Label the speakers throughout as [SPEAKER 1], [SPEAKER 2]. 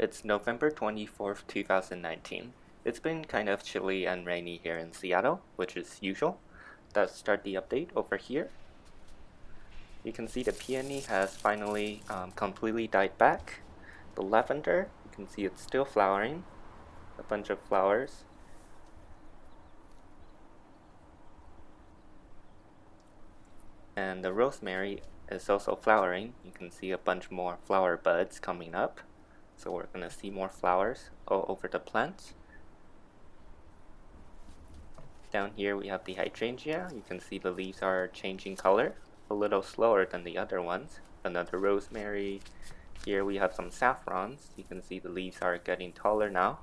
[SPEAKER 1] It's November 24th, 2019. It's been kind of chilly and rainy here in Seattle, which is usual. Let's start the update over here. You can see the peony has finally completely died back. The lavender, you can see it's still flowering, a bunch of flowers. And the rosemary is also flowering. You can see a bunch more flower buds coming up. So we're going to see more flowers all over the plant. Down here we have the hydrangea. You can see the leaves are changing color, a little slower than the other ones. Another rosemary. Here we have some saffrons. You can see the leaves are getting taller now.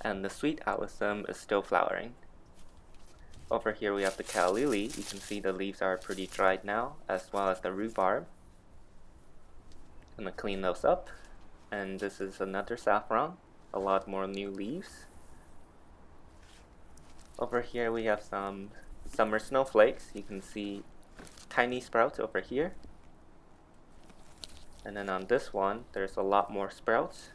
[SPEAKER 1] And the sweet alyssum is still flowering. Over here we have the calla lily. You can see the leaves are pretty dried now, as well as the rhubarb. I'm going to clean those up. And this is another saffron, a lot more new leaves. Over here we have some summer snowflakes. You can see tiny sprouts over here. And then on this one, there's a lot more sprouts.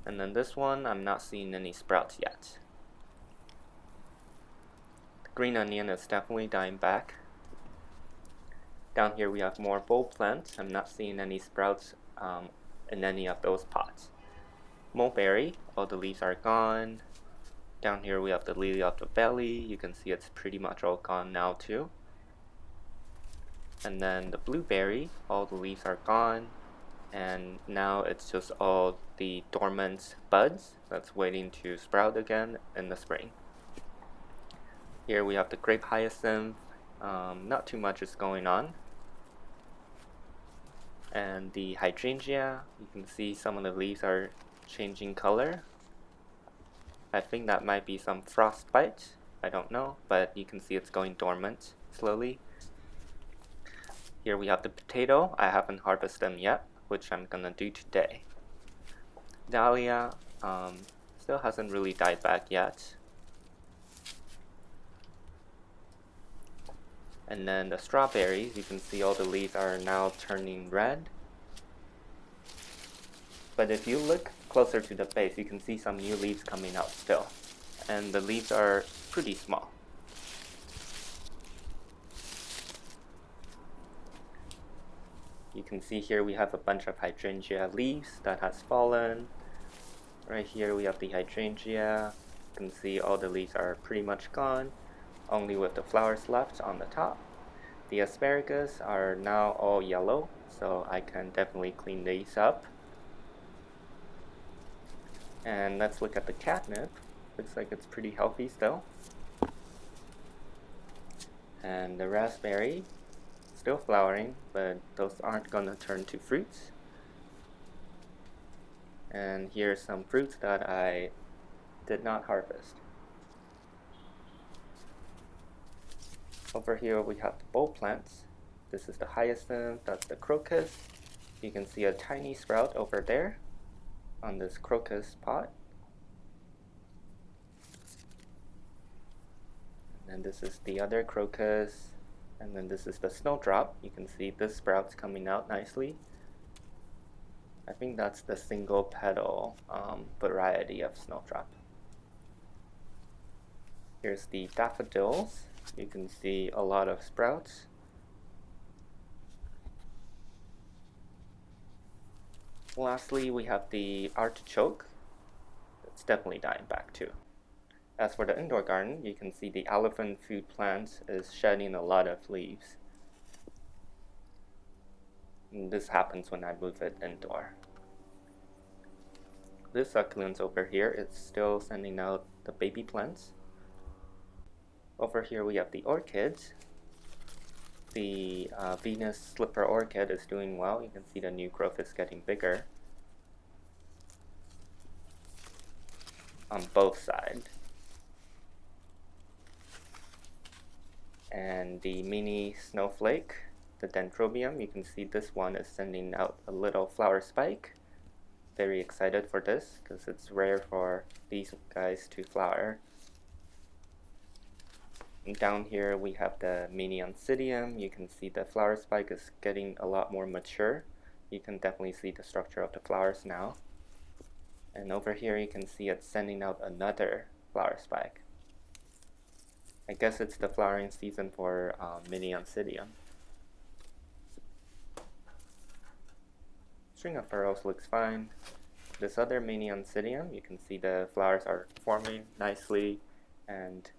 [SPEAKER 1] And then this one, I'm not seeing any sprouts yet. The green onion is definitely dying back. Down here we have more bulb plants. I'm not seeing any sprouts in any of those pots. Mulberry, all the leaves are gone. Down here we have the lily of the valley. You can see it's pretty much all gone now too. And then the blueberry, all the leaves are gone. And now it's just all the dormant buds that's waiting to sprout again in the spring. Here we have the grape hyacinth. Not too much is going on. And the hydrangea, you can see some of the leaves are changing color. I think that might be some frostbite, I don't know, but you can see it's going dormant slowly. Here we have the potato. I haven't harvested them yet, which I'm gonna do today. Dahlia still hasn't really died back yet. And then the strawberries, you can see all the leaves are now turning red. But if you look closer to the base, you can see some new leaves coming out still. And the leaves are pretty small. You can see here we have a bunch of hydrangea leaves that has fallen. Right here we have the hydrangea. You can see all the leaves are pretty much gone, only with the flowers left on the top. The asparagus are now all yellow, so I can definitely clean these up. And let's look at the catnip. Looks like it's pretty healthy still. And the raspberry, still flowering, but those aren't gonna turn to fruits. And here's some fruits that I did not harvest. Over here we have the bulb plants. This is the hyacinth, that's the crocus. You can see a tiny sprout over there on this crocus pot. And this is the other crocus. And then this is the snowdrop. You can see this sprout's coming out nicely. I think that's the single petal variety of snowdrop. Here's the daffodils. You can see a lot of sprouts. Lastly, we have the artichoke. It's definitely dying back too. As for the indoor garden, you can see the elephant food plant is shedding a lot of leaves. And this happens when I move it indoor. This succulent over here is still sending out the baby plants. Over here we have the orchids. The Venus slipper orchid is doing well. You can see the new growth is getting bigger on both sides. And the mini snowflake, the dendrobium, you can see this one is sending out a little flower spike. Very excited for this because it's rare for these guys to flower. down here we have the mini oncidium. You can see the flower spike is getting a lot more mature. You can definitely see the structure of the flowers now. And over here you can see it's sending out another flower spike. I guess it's the flowering season for mini oncidium. String of pearls looks fine. This other mini oncidium, you can see the flowers are forming nicely, and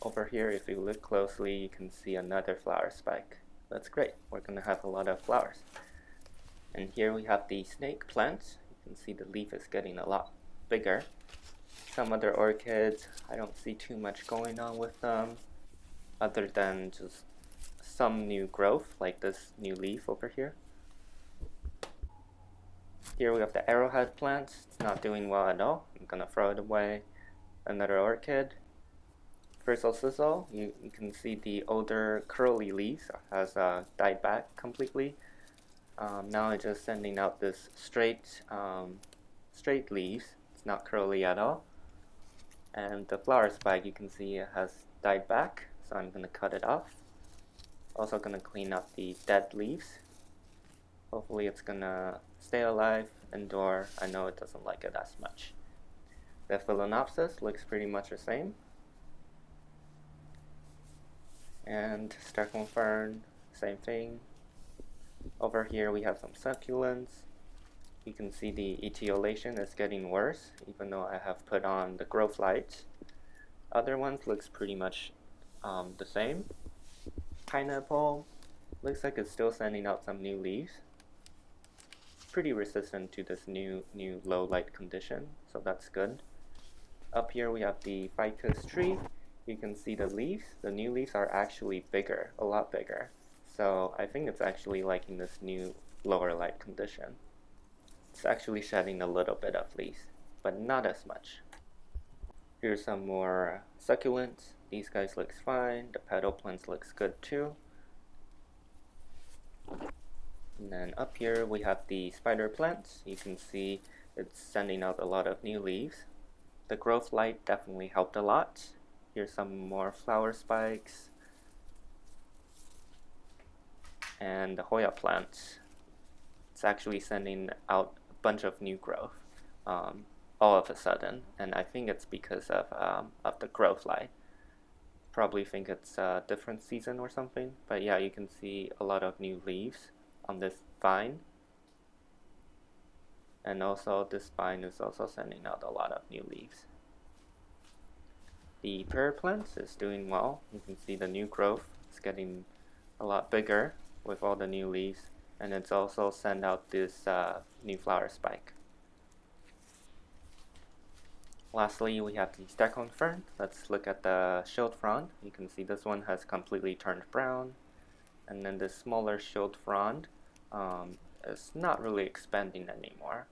[SPEAKER 1] over here if you look closely you can see another flower spike. That's great, we're gonna have a lot of flowers. And here we have the snake plant. You can see the leaf is getting a lot bigger. Some other orchids, I don't see too much going on with them other than just some new growth, like this new leaf over here. Here we have the arrowhead plant. It's not doing well at all. I'm gonna throw it away. Another orchid. Frizzle sizzle. You can see the older curly leaves has died back completely. Now it's just sending out this straight leaves. It's not curly at all. And the flower spike, you can see it has died back, so I'm gonna cut it off. Also gonna clean up the dead leaves. Hopefully it's gonna stay alive, endure. I know it doesn't like it as much. The phalaenopsis looks pretty much the same. And Stockholm fern, same thing. Over here we have some succulents. You can see the etiolation is getting worse, even though I have put on the growth light. Other ones looks pretty much the same. Pineapple looks like it's still sending out some new leaves. Pretty resistant to this new low light condition, so that's good. Up here we have the ficus tree. You can see the leaves. The new leaves are actually bigger, a lot bigger. So I think it's actually liking this new lower light condition. It's actually shedding a little bit of leaves, but not as much. Here's some more succulents. These guys looks fine. The petal plants looks good too. And then up here we have the spider plants. You can see it's sending out a lot of new leaves. The growth light definitely helped a lot. Here's some more flower spikes. And the Hoya plant, it's actually sending out a bunch of new growth all of a sudden, and I think it's because of the growth light. Probably think it's a different season or something, but yeah, you can see a lot of new leaves on this vine, and also this vine is also sending out a lot of new leaves. The pear plant is doing well. You can see the new growth is getting a lot bigger with all the new leaves, and it's also sent out this new flower spike. Lastly, we have the Stockholm fern. Let's look at the shield frond. You can see this one has completely turned brown, and then this smaller shield frond is not really expanding anymore,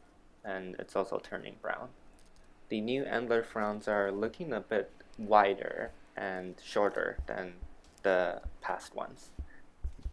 [SPEAKER 1] and it's also turning brown. The new antler fronds are looking a bit wider and shorter than the past ones.